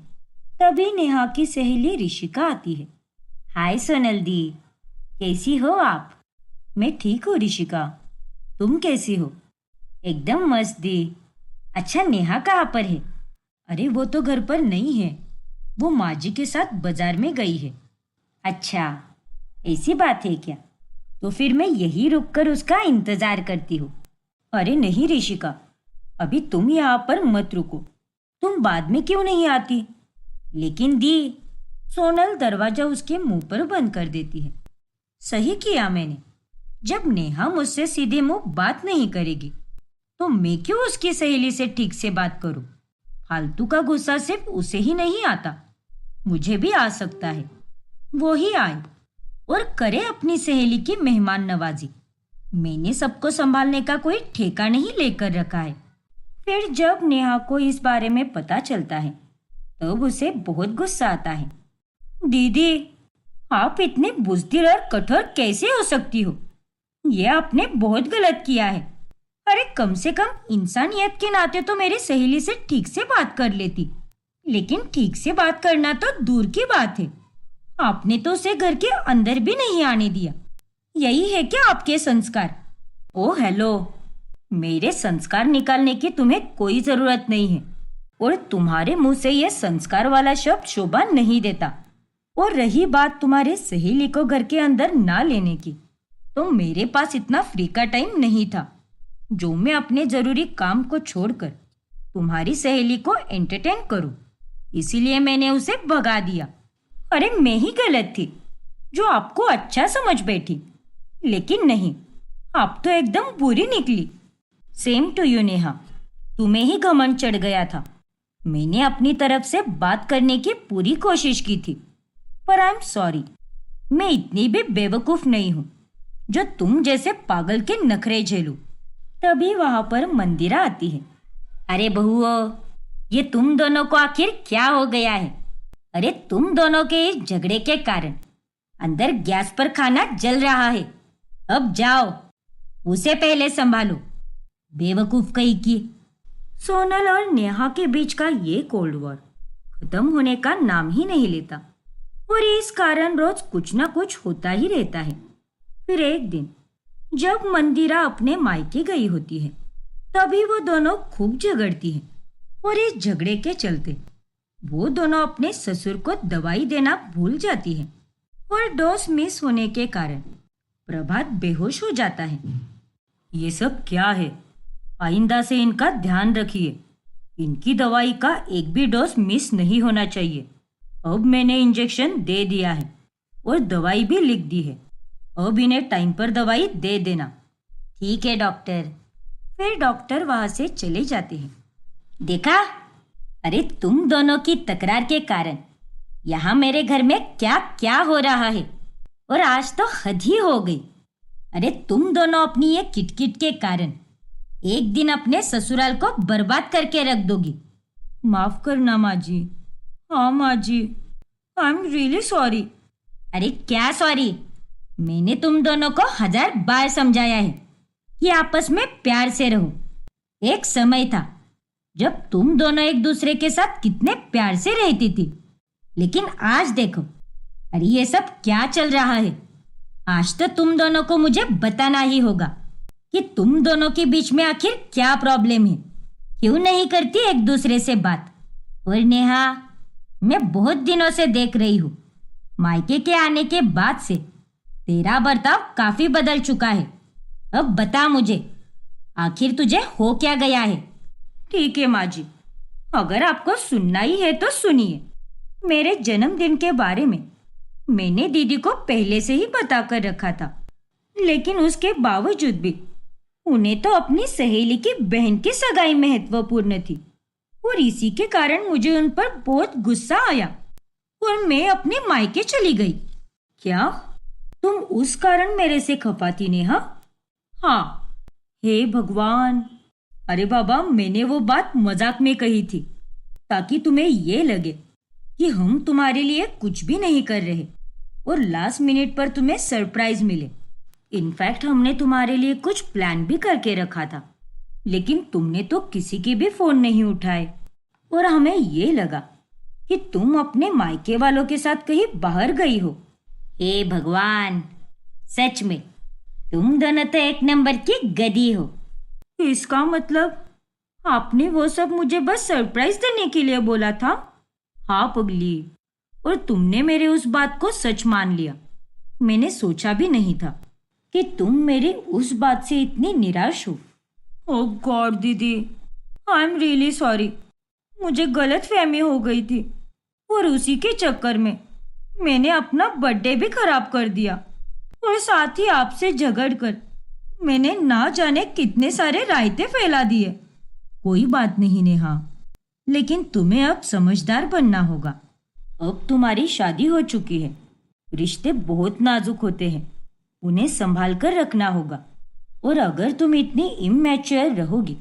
तभी नेहा की सहेली ऋषिका आती है। हाय सोनल दी, कैसी हो आप? मैं ठीक हूँ ऋषिका, तुम कैसी हो? एकदम मस्त दी। अच्छा, नेहा कहाँ पर है? अरे वो तो घर पर नहीं है, वो माँ जी के साथ बाजार में गई है। अच्छा, ऐसी बात है क्या? तो फिर मैं यही रुककर उसका इंतजार करती हूँ। अरे नहीं ऋषिका, अभी तुम यहाँ पर मत रुको, तुम बाद में क्यों नहीं आती? लेकिन दी। सोनल दरवाजा उसके मुंह पर बंद कर देती है। सही किया मैंने। जब नेहा मुझसे सीधे मुंह बात नहीं करेगी तो मैं क्यों उसकी सहेली से ठीक से बात करूं? फालतू का गुस्सा सिर्फ उसे ही नहीं आता, मुझे भी आ सकता है। वो ही आए और करे अपनी सहेली की मेहमान नवाजी। मैंने सबको संभालने का कोई ठेका नहीं लेकर रखा है। फिर जब नेहा को इस बारे में पता चलता है तब उसे बहुत गुस्सा आता है। दीदी, आप इतने बुज़दिल और कठोर कैसे हो सकती हो? ये आपने बहुत गलत किया है। अरे कम से कम इंसानियत के नाते तो मेरी सहेली से ठीक से बात कर लेती। लेकिन ठीक से बात करना तो दूर की बात है, आपने तो उसे घर के अंदर भी नहीं आने दिया। यही है क्या आपके संस्कार? ओ हेलो, मेरे संस्कार निकालने की तुम्हें कोई जरूरत नहीं है और तुम्हारे मुंह से यह संस्कार वाला शब्द शोभा नहीं देता। और रही बात तुम्हारे सहेली को घर के अंदर ना लेने की, तो मेरे पास इतना फ्री का टाइम नहीं था जो मैं अपने जरूरी काम को छोड़कर तुम्हारी सहेली को एंटरटेन करूं। इसीलिए मैंने उसे भगा दिया। अरे मैं ही गलत थी जो आपको अच्छा समझ बैठी, लेकिन नहीं, आप तो एकदम बुरी निकली। सेम टू यू नेहा, तुम्हें ही घमंड चढ़ गया था। मैंने अपनी तरफ से बात करने की पूरी कोशिश की थी, पर आई एम सॉरी, मैं इतनी भी बेवकूफ नहीं हूं जो तुम जैसे पागल के नखरे झेलूं। तभी वहां पर मंदिरा आती है। अरे बहुओं, ये तुम दोनों को आखिर क्या हो गया है? अरे तुम दोनों के इस झगड़े के कारण अंदर गैस पर खाना जल रहा है। अब जाओ, उसे पहले संभालो, बेवकूफ कहीं की। सोनल और नेहा के बीच का ये कोल्ड वॉर खत्म होने का नाम ही नहीं लेता और इस कारण रोज कुछ ना कुछ होता ही रहता है। फिर एक दिन जब मंदिरा अपने मायके गई होती है, तभी वो दोनों खूब झगड़ती हैं और इस झगड़े के चलते वो दोनों अपने ससुर को दवाई देना भूल जाती है और डोज मिस होने के कारण प्रभात बेहोश हो जाता है। ये सब क्या है? आइंदा से इनका ध्यान रखिए। इनकी दवाई का एक भी डोज मिस नहीं होना चाहिए। अब मैंने इंजेक्शन दे दिया है और दवाई भी लिख दी है। अब इन्हें टाइम पर दवाई दे देना। ठीक है डॉक्टर। फिर डॉक्टर वहां से चले जाते हैं। देखा, अरे तुम दोनों की तकरार के कारण यहाँ मेरे घर में क्या क्या हो रहा है, और आज तो हद ही हो गई। अरे तुम दोनों अपनी ये किटकिट के कारण एक दिन अपने ससुराल को बर्बाद करके रख दोगी। माफ करना माँ जी। हाँ माँ जी, आई एम रियली सॉरी। अरे क्या सॉरी? मैंने तुम दोनों को 1000 बार समझाया है कि आपस में प्यार से रहो। एक समय था जब तुम दोनों एक दूसरे के साथ कितने प्यार से रहती थी, लेकिन आज देखो, अरे ये सब क्या चल रहा है। आज तो तुम दोनों को मुझे बताना ही होगा कि तुम दोनों के बीच में आखिर क्या प्रॉब्लम है। क्यों नहीं करती एक दूसरे से बात? और नेहा, मैं बहुत दिनों से देख रही हूँ, मायके के आने के बाद से तेरा बर्ताव काफी बदल चुका है। अब बता मुझे, आखिर तुझे हो क्या गया है? ठीक है माँ जी, अगर आपको सुनना ही है तो सुनिए। मेरे जन्मदिन के बारे में मैंने दीदी को पहले से ही बता कर रखा था, लेकिन उसके बावजूद भी उन्हें तो अपनी सहेली की बहन की सगाई महत्वपूर्ण थी और इसी के कारण मुझे उन पर बहुत गुस्सा आया और मैं अपने मायके चली गई। क्या तुम उस कारण मेरे से खफा थी नेहा? हाँ। हे भगवान, अरे बाबा, मैंने वो बात मजाक में कही थी, ताकि तुम्हें ये लगे कि हम तुम्हारे लिए कुछ भी नहीं कर रहे और लास्ट मिनट पर तुम्हें सरप्राइज मिले। इनफैक्ट हमने तुम्हारे लिए कुछ प्लान भी करके रखा था, लेकिन तुमने तो किसी के भी फोन नहीं उठाए और हमें ये लगा कि तुम अपने मायके वालों के साथ कहीं बाहर गई हो। हे भगवान, सच में तुम दोनों तो एक नंबर की गधी हो। इसका मतलब आपने वो सब मुझे बस सरप्राइज देने के लिए बोला था? हाँ पगली, और तुमने मेरे उस बात को सच मान लिया। मैंने सोचा भी नहीं था कि तुम मेरी उस बात से इतनी निराश हो। ओह गॉड दीदी, आई एम रियली सॉरी। मुझे गलत फहमी हो गई थी और उसी के चक्कर में मैंने अपना बर्थडे भी खराब कर दिया और साथ ही आपसे झगड़कर मैंने ना जाने कितने सारे रायते फैला दिए। कोई बात नहीं नेहा, लेकिन तुम्हें अब समझदार बनना होगा। अब तुम्हारी शादी हो चुकी है, रिश्ते बहुत नाजुक होते हैं, उन्हें संभाल कर रखना होगा। और अगर तुम इतनी इमैच्योर रहोगी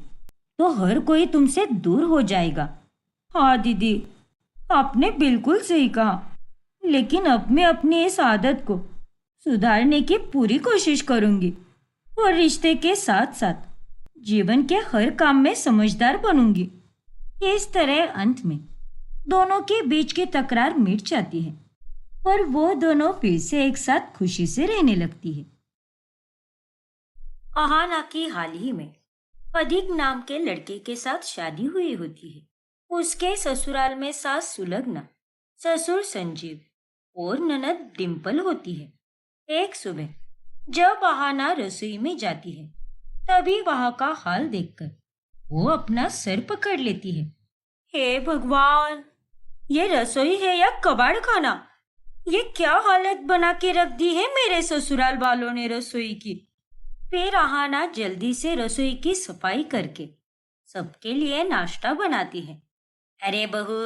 तो हर कोई तुमसे दूर हो जाएगा। हाँ दीदी, आपने बिल्कुल सही कहा, लेकिन अब मैं अपनी इस आदत को सुधारने की पूरी कोशिश करूंगी और रिश्ते के साथ साथ जीवन के हर काम में समझदार बनूंगी। इस तरह अंत में दोनों के बीच की तकरार मिट जाती है और वो दोनों फिर से एक साथ खुशी से रहने लगती है। अहाना की हाल ही में अधिक नाम के लड़के के साथ शादी हुई होती है। उसके ससुराल में सास सुलग्ना, ससुर संजीव और ननद डिम्पल होती है। एक सुबह जब अहाना रसोई में जाती है, तभी वहां का हाल देखकर वो अपना सर पकड़ लेती है। हे भगवान, ये रसोई है या कबाड़ खाना? ये क्या हालत बना के रख दी है मेरे ससुराल वालों ने रसोई की। फिर अहाना जल्दी से रसोई की सफाई करके सबके लिए नाश्ता बनाती है। अरे बहू,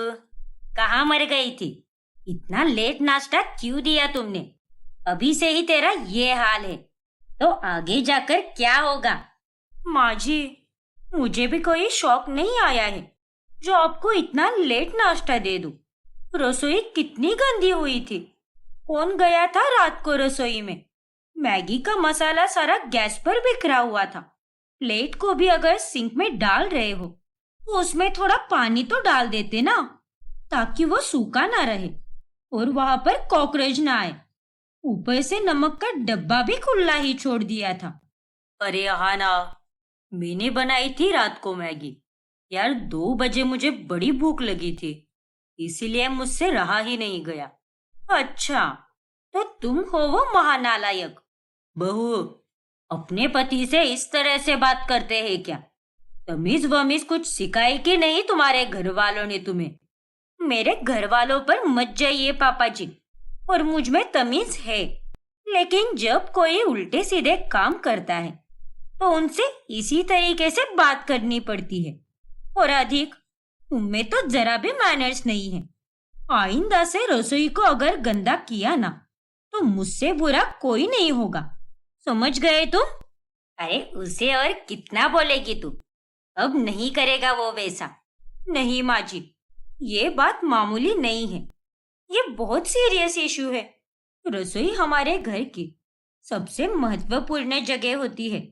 कहाँ मर गई थी? इतना लेट नाश्ता क्यों दिया तुमने? अभी से ही तेरा ये हाल है तो आगे जाकर क्या होगा? माँ जी, मुझे भी कोई शौक नहीं आया है जो आपको इतना लेट नाश्ता दे दूं। रसोई कितनी गंदी हुई थी। कौन गया था रात को रसोई में? मैगी का मसाला सारा गैस पर बिखरा हुआ था। प्लेट को भी अगर सिंक में डाल रहे हो तो उसमें थोड़ा पानी तो डाल देते ना, ताकि वो सूखा ना रहे और वहां पर कॉकरोच ना आए। ऊपर से नमक का डब्बा भी खुला ही छोड़ दिया था। अरे अहाना, मैंने बनाई थी रात को मैगी। यार 2 बजे मुझे बड़ी भूख लगी थी, इसीलिए मुझसे रहा ही नहीं गया। अच्छा, तो तुम हो वो महानालायक। बहू, अपने पति से इस तरह से बात करते हैं क्या? तमीज वमीज कुछ सिखाई कि नहीं तुम्हारे घर वालों ने तुम्हें? मेरे घर वालों पर मत जाइए पापा जी, और मुझ में तमीज है, लेकिन जब कोई उल्टे सीधे काम करता है तो उनसे इसी तरीके से बात करनी पड़ती है। और अधिक उनमें तो जरा भी मैनर्स नहीं है। आइंदा से रसोई को अगर गंदा किया ना तो मुझसे बुरा कोई नहीं होगा, समझ गए तुम? अरे उसे और कितना बोलेगी तू? अब नहीं करेगा वो वैसा। नहीं माँ जी, ये बात मामूली नहीं है, ये बहुत सीरियस इशू है। रसोई हमारे घर की सबसे महत्वपूर्ण जगह होती है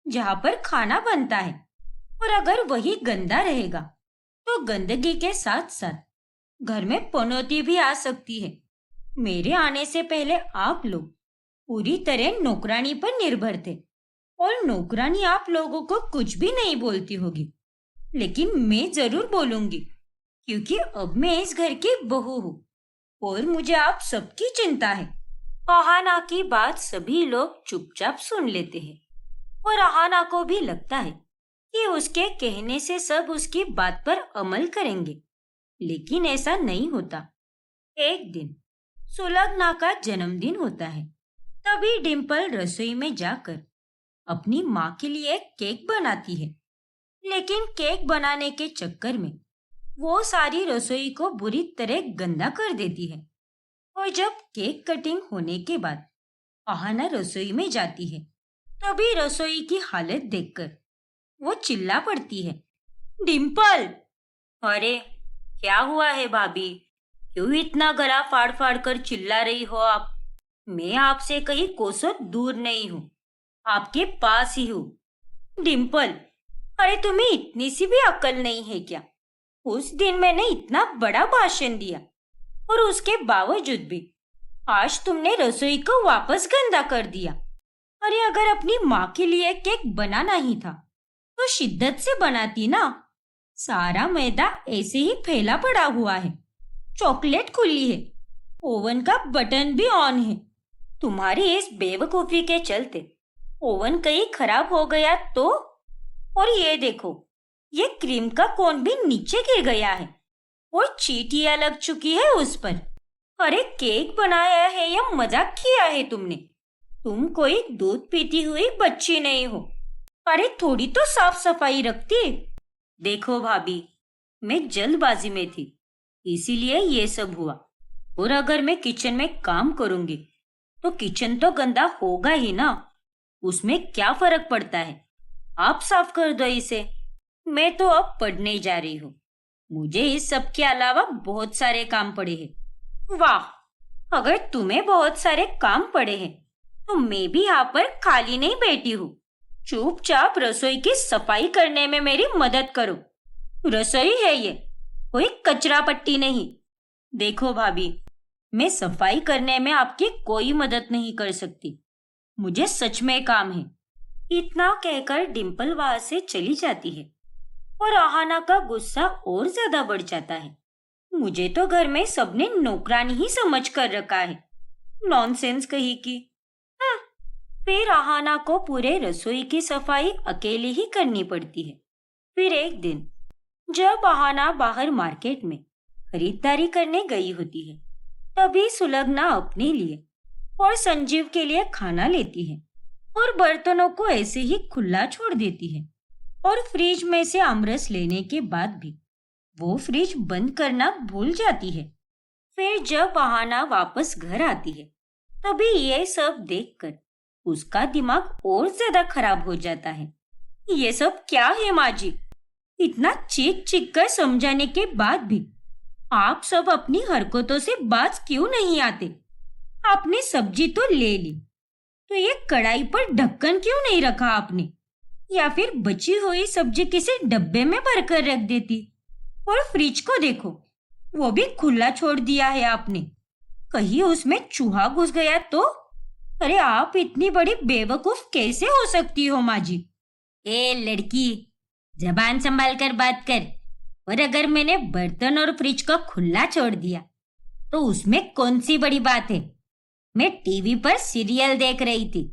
जहाँ पर खाना बनता है, और अगर वही गंदा रहेगा तो गंदगी के साथ साथ घर में पनौती भी आ सकती है। मेरे आने से पहले आप लोग पूरी तरह नौकरानी पर निर्भर थे और नौकरानी आप लोगों को कुछ भी नहीं बोलती होगी, लेकिन मैं जरूर बोलूंगी क्योंकि अब मैं इस घर की बहू हूँ और मुझे आप सबकी चिंता है। अहाना की बात सभी लोग चुपचाप सुन लेते हैं और अहाना को भी लगता है कि उसके कहने से सब उसकी बात पर अमल करेंगे, लेकिन ऐसा नहीं होता। एक दिन सुलग्ना का जन्मदिन होता है। तभी डिम्पल रसोई में जाकर अपनी माँ के लिए केक बनाती है, लेकिन केक बनाने के चक्कर में वो सारी रसोई को बुरी तरह गंदा कर देती है। और जब केक कटिंग होने के बाद अहाना रसोई में जाती है, तभी रसोई की हालत देखकर वो चिल्ला पड़ती है, डिम्पल। अरे क्या हुआ है भाभी? क्यों इतना गला फाड़ फाड़ कर चिल्ला रही हो आप? मैं आपसे कहीं कोसों दूर नहीं हूँ, आपके पास ही हूँ। डिम्पल, अरे तुम्हें इतनी सी भी अक्ल नहीं है क्या? उस दिन मैंने इतना बड़ा भाषण दिया और उसके बावजूद भी आज तुमने रसोई को वापस गंदा कर दिया। अरे अगर अपनी माँ के लिए केक बनाना ही था तो शिद्दत से बनाती ना। सारा मैदा ऐसे ही फैला पड़ा हुआ है, चॉकलेट खुली है, ओवन का बटन भी ऑन है। तुम्हारी इस बेवकूफी के चलते ओवन कहीं खराब हो गया तो? और ये देखो, ये क्रीम का कोन भी नीचे गिर गया है और चींटियां लग चुकी है उस पर। अरे केक बनाया है या मजाक किया है तुमने? तुम कोई दूध पीती हुई बच्ची नहीं हो। अरे थोड़ी तो साफ सफाई रखती। देखो भाभी, मैं जल्दबाजी में थी, इसीलिए ये सब हुआ। और अगर मैं किचन में काम करूंगी तो किचन तो गंदा होगा ही ना। उसमें क्या फर्क पड़ता है? आप साफ कर दो इसे। मैं तो अब पढ़ने जा रही हूँ। मुझे इस सब के अलावा बहुत सारे काम पड़े हैं। वाह, अगर तुम्हें बहुत सारे काम पड़े हैं तो मैं भी यहाँ पर खाली नहीं बैठी हूँ। चुपचाप रसोई की सफाई करने में मेरी मदद करो। रसोई है ये, कोई कचरा पट्टी नहीं। देखो भाभी, मैं सफाई करने में आपकी कोई मदद नहीं कर सकती। मुझे सच में काम है। इतना कहकर डिम्पल वहां से चली जाती है और आहाना का गुस्सा और ज्यादा बढ़ जाता है। मुझे तो घर में सबने नौकरानी ही समझ कर रखा है। नॉनसेंस कही की। फिर आहाना को पूरे रसोई की सफाई अकेले ही करनी पड़ती है। फिर एक दिन जब आहाना बाहर मार्केट में खरीदारी करने गई होती है, तभी सुलग्ना अपने लिए और संजीव के लिए खाना लेती है और बर्तनों को ऐसे ही खुला छोड़ देती है। और फ्रिज में से आमरस लेने के बाद भी वो फ्रिज बंद करना भूल जाती है। फिर जब आहाना वापस घर आती है, तभी ये सब देखकर उसका दिमाग और ज्यादा खराब हो जाता है। ये सब क्या है माँ जी? इतना चीख चीख कर समझाने के बाद भी आप सब अपनी हरकतों से बाज क्यों नहीं आते? आपने सब्जी तो ले ली, तो ये कढ़ाई पर ढक्कन क्यों नहीं रखा आपने? या फिर बची हुई सब्जी किसी डब्बे में भरकर रख देती। और फ्रिज को देखो, वो भी खुला छोड़ दिया है आपने। कहीं उसमें चूहा घुस गया तो? अरे आप इतनी बड़ी बेवकूफ कैसे हो सकती हो माँ जी? ए लड़की, जबान संभाल कर बात कर। और अगर मैंने बर्तन और फ्रिज को खुला छोड़ दिया तो उसमें कौन सी बड़ी बात है? मैं टीवी पर सीरियल देख रही थी,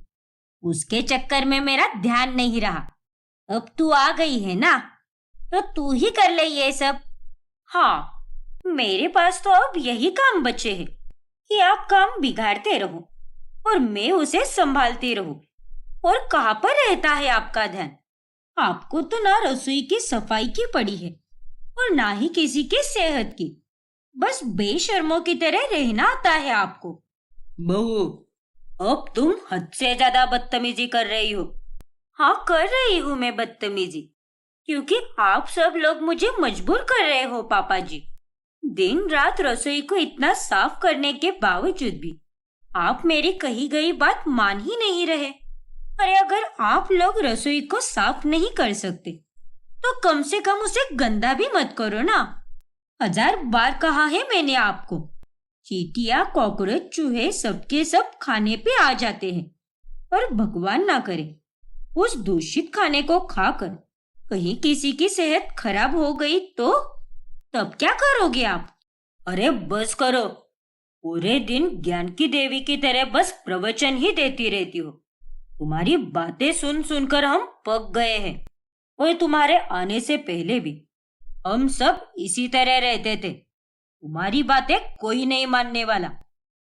उसके चक्कर में मेरा ध्यान नहीं रहा। अब तू आ गई है ना, तो तू ही कर ले ये सब। हाँ, मेरे पास तो अब यही काम बचे हैं कि आप काम बिगाड़ते रहो और मैं उसे संभालती रहूं। और कहाँ पर रहता है आपका ध्यान? आपको तो ना रसोई की सफाई की पड़ी है और ना ही किसी की सेहत की। बस बेशर्मों की तरह रहना आता है आपको। बहू, अब तुम हद से ज्यादा बदतमीजी कर रही हो। हाँ, कर रही हूँ मैं बदतमीजी, क्योंकि आप सब लोग मुझे मजबूर कर रहे हो पापा जी। दिन रात रसोई को इतना साफ करने के बावजूद भी आप मेरी कही गई बात मान ही नहीं रहे। अरे अगर आप लोग रसोई को साफ नहीं कर सकते तो कम से कम उसे गंदा भी मत करो ना। 1000 बार कहा है मैंने आपको। चींटियां, कॉकरोच, चूहे सबके सब खाने पे आ जाते हैं, पर भगवान ना करे उस दूषित खाने को खाकर कहीं किसी की सेहत खराब हो गई तो? तब क्या करोगे आप? अरे बस करो। पूरे दिन ज्ञान की देवी की तरह बस प्रवचन ही देती रहती हो। तुम्हारी बातें सुन सुनकर हम पक गए हैं। और तुम्हारे आने से पहले भी हम सब इसी तरह रहते थे। तुम्हारी बातें कोई नहीं मानने वाला।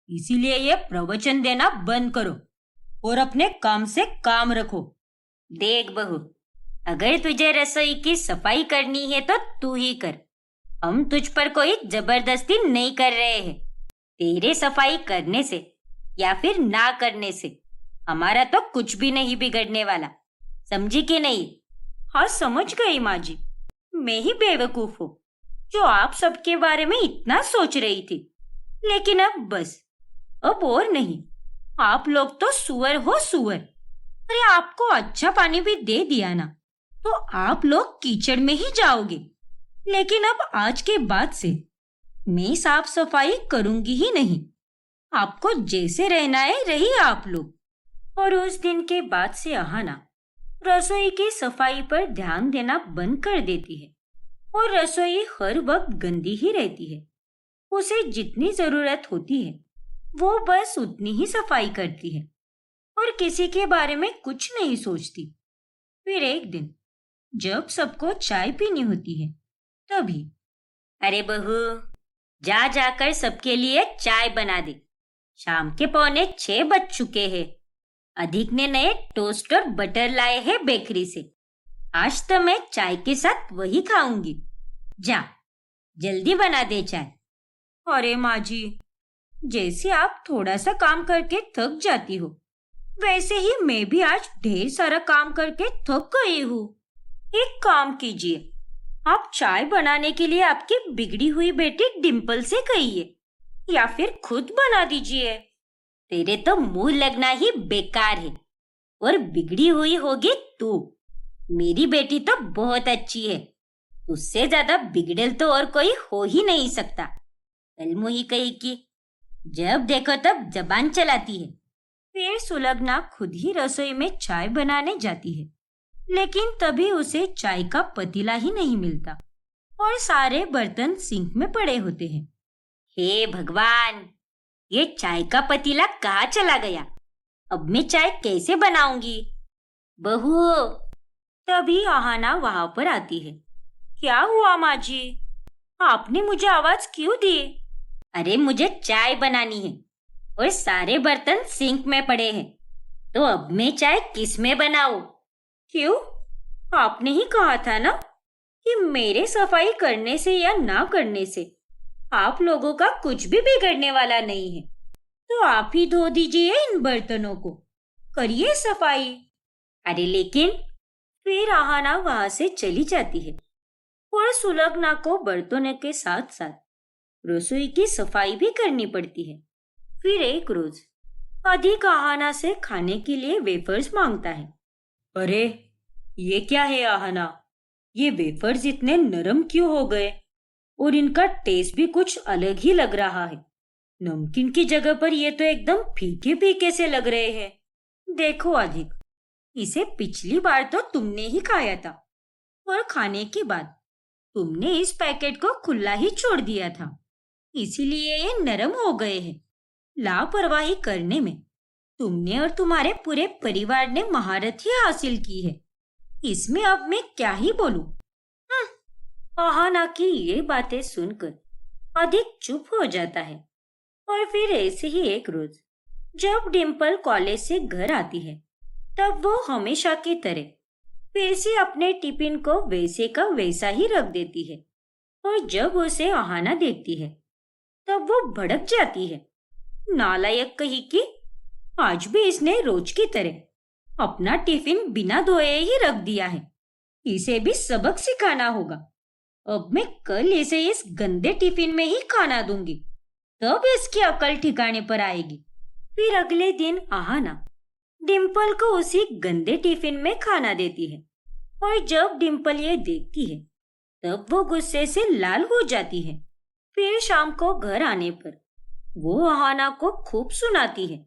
इसीलिए ये प्रवचन देना बंद करो और अपने काम से काम रखो। देख बहू, अगर तुझे रसोई की सफाई करनी है तो तू ही कर। हम तुझ पर कोई जबरदस्ती नहीं कर रहे हैं। तेरे सफाई करने से या फिर ना करने से हमारा तो कुछ भी नहीं बिगड़ने वाला, समझी कि नहीं? हाँ, समझ गई माँ जी। मैं ही बेवकूफ हूँ जो आप सबके बारे में इतना सोच रही थी। लेकिन अब बस, अब और नहीं। आप लोग तो सुअर हो, सुअर। अरे आपको अच्छा पानी भी दे दिया ना, तो आप लोग कीचड़ में ही जाओगे। लेकिन अब आज के बाद से मैं साफ सफाई करूंगी ही नहीं। आपको जैसे रहना है रहिए आप लोग। और उस दिन के बाद से अहाना रसोई की सफाई पर ध्यान देना बंद कर देती है और रसोई हर वक्त गंदी ही रहती है। उसे जितनी जरूरत होती है वो बस उतनी ही सफाई करती है और किसी के बारे में कुछ नहीं सोचती। फिर एक दिन जब सबको चाय पीनी होती है तभी, अरे बहू, जा जाकर सबके लिए चाय बना दे। शाम के 5:45 बज चुके हैं। अधिक ने नए टोस्ट और बटर लाए हैं बेकरी से। आज तो मैं चाय के साथ वही खाऊंगी। जा, जल्दी बना दे चाय। अरे माँ जी, जैसे आप थोड़ा सा काम करके थक जाती हो, वैसे ही मैं भी आज ढेर सारा काम करके थक गई हूँ। एक काम कीजिए, आप चाय बनाने के लिए आपकी बिगड़ी हुई बेटी डिम्पल से कहिए या फिर खुद बना दीजिए। तेरे तो मुंह लगना ही बेकार है और बिगड़ी हुई होगी तू। मेरी बेटी तो बहुत अच्छी है, उससे ज्यादा बिगड़ल तो और कोई हो ही नहीं सकता। कल मुही कही कि जब देखो तब जबान चलाती है। फिर सुलग्ना खुद ही रसोई में चाय बनाने जाती है, लेकिन तभी उसे चाय का पतीला ही नहीं मिलता और सारे बर्तन सिंक में पड़े होते हैं। हे भगवान, ये चाय का पतीला कहाँ चला गया? अब मैं चाय कैसे बनाऊंगी? बहू, तभी आहाना वहां पर आती है। क्या हुआ माँ जी? आपने मुझे आवाज क्यों दी? अरे मुझे चाय बनानी है और सारे बर्तन सिंक में पड़े हैं, तो अब मैं चाय किस में बनाऊं? क्यों? आपने ही कहा था ना कि मेरे सफाई करने से या ना करने से आप लोगों का कुछ भी बिगड़ने वाला नहीं है। तो आप ही धो दीजिए इन बर्तनों को, करिए सफाई। अरे लेकिन, फिर आहाना वहां से चली जाती है और सुलग्ना को बर्तनों के साथ साथ रसोई की सफाई भी करनी पड़ती है। फिर एक रोज अधिक आहाना से खाने के लिए वेफर्स मांगता है। अरे ये क्या है आहाना, ये वेफर्स इतने नरम क्यों हो गए और इनका टेस्ट भी कुछ अलग ही लग रहा है। नमकीन की जगह पर ये तो एकदम फीके फीके से लग रहे हैं। देखो अधिक, इसे पिछली बार तो तुमने ही खाया था और खाने के बाद तुमने इस पैकेट को खुला ही छोड़ दिया था, इसीलिए ये नरम हो गए हैं। लापरवाही करने में तुमने और तुम्हारे पूरे परिवार ने महारत ही हासिल की है। इसमें अब मैं क्या ही बोलूं? आहाना की ये बातें सुनकर अधिक चुप हो जाता है। और फिर ऐसे ही एक रोज जब डिम्पल कॉलेज से घर आती है, तब वो हमेशा की तरह फिर से अपने टिफिन को वैसे का वैसा ही रख देती है। और जब उसे आहाना देखती है तब वो भड़क जाती है। नालायक कही कि आज भी इसने रोज की तरह अपना टिफिन बिना धोए ही रख दिया है। इसे भी सबक सिखाना होगा। अब मैं कल इसे इस गंदे टिफिन में ही खाना दूंगी, तब इसकी अकल ठिकाने पर आएगी। फिर अगले दिन आहाना डिम्पल को उसी गंदे टिफिन में खाना देती है और जब डिम्पल ये देखती है तब वो गुस्से से लाल हो जाती है। फिर शाम को घर आने पर वो आहाना को खूब सुनाती है।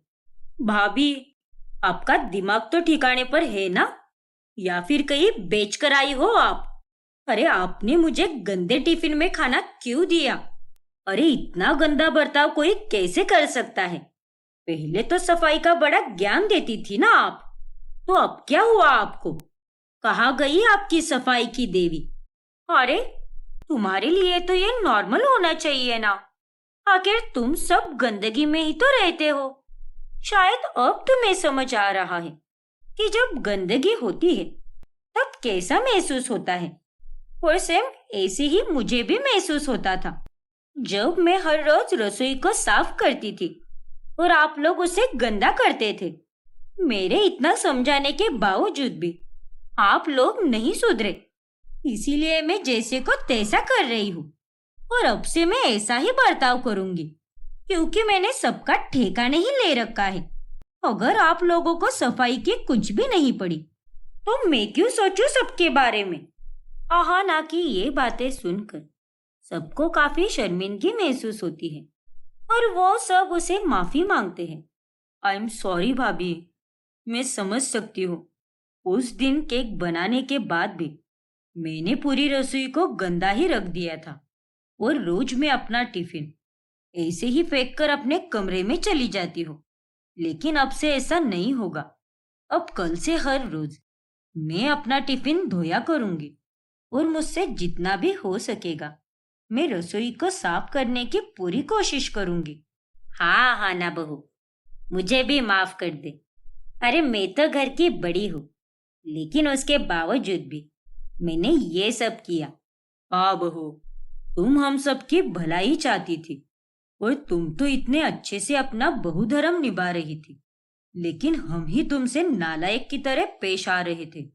भाभी, आपका दिमाग तो ठिकाने पर है ना? या फिर कहीं बेच कर आई हो आप? अरे आपने मुझे गंदे टिफिन में खाना क्यों दिया? अरे इतना गंदा बर्ताव कोई कैसे कर सकता है? पहले तो सफाई का बड़ा ज्ञान देती थी ना आप, तो अब क्या हुआ आपको? कहाँ गई आपकी सफाई की देवी? अरे तुम्हारे लिए तो ये नॉर्मल होना चाहिए ना। आखिर तुम सब गंदगी में ही तो रहते हो। शायद अब तुम्हें समझ आ रहा है कि जब गंदगी होती है तब कैसा महसूस होता है। और सेम ऐसे ही मुझे भी महसूस होता था जब मैं हर रोज रसोई को साफ करती थी और आप लोग उसे गंदा करते थे। मेरे इतना समझाने के बावजूद भी आप लोग नहीं सुधरे, इसीलिए मैं जैसे को तैसा कर रही हूँ और अब से मैं ऐसा ही बर्ताव करूंगी, क्योंकि मैंने सबका ठेका नहीं ले रखा है। अगर आप लोगों को सफाई की कुछ भी नहीं पड़ी तो मैं क्यों सोचूं सबके बारे में। आहाना की ये बातें सुनकर सबको काफी शर्मिंदगी महसूस होती है और वो सब उसे माफी मांगते हैं। आई एम सॉरी भाभी, मैं समझ सकती हूँ। उस दिन केक बनाने के बाद भी मैंने पूरी रसोई को गंदा ही रख दिया था और रोज मैं अपना टिफिन ऐसे ही फेंक कर अपने कमरे में चली जाती हूँ। लेकिन अब से ऐसा नहीं होगा। अब कल से हर रोज मैं अपना टिफिन धोया करूंगी और मुझसे जितना भी हो सकेगा मैं रसोई को साफ करने की पूरी कोशिश करूंगी। हाँ हाँ ना बहू, मुझे भी माफ कर दे। अरे मैं तो घर की बड़ी हूँ, लेकिन उसके बावजूद भी मैंने ये सब किया। हाँ बहू, तुम हम सबकी भलाई चाहती थी और तुम तो इतने अच्छे से अपना बहुधर्म निभा रही थी, लेकिन हम ही तुमसे नालायक की तरह पेश आ रहे थे।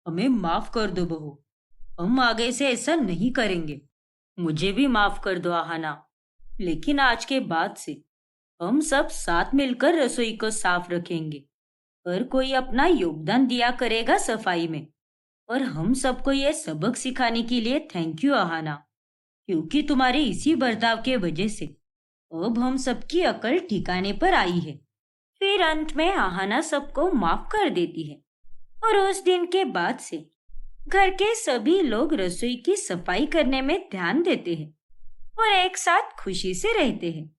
हमें माफ कर दो बहू, हम आगे से ऐसा नहीं करेंगे। मुझे भी माफ कर दो आहाना, लेकिन आज के बाद से हम सब साथ मिलकर रसोई को साफ रखेंगे। हर कोई अपना योगदान दिया करेगा सफाई में। और हम सबको ये सबक सिखाने के लिए थैंक यू आहाना, क्योंकि तुम्हारे इसी बर्ताव के वजह से अब हम सबकी अकल ठिकाने पर आई है। फिर अंत में आहाना सबको माफ कर देती है और उस दिन के बाद से घर के सभी लोग रसोई की सफाई करने में ध्यान देते हैं और एक साथ खुशी से रहते हैं।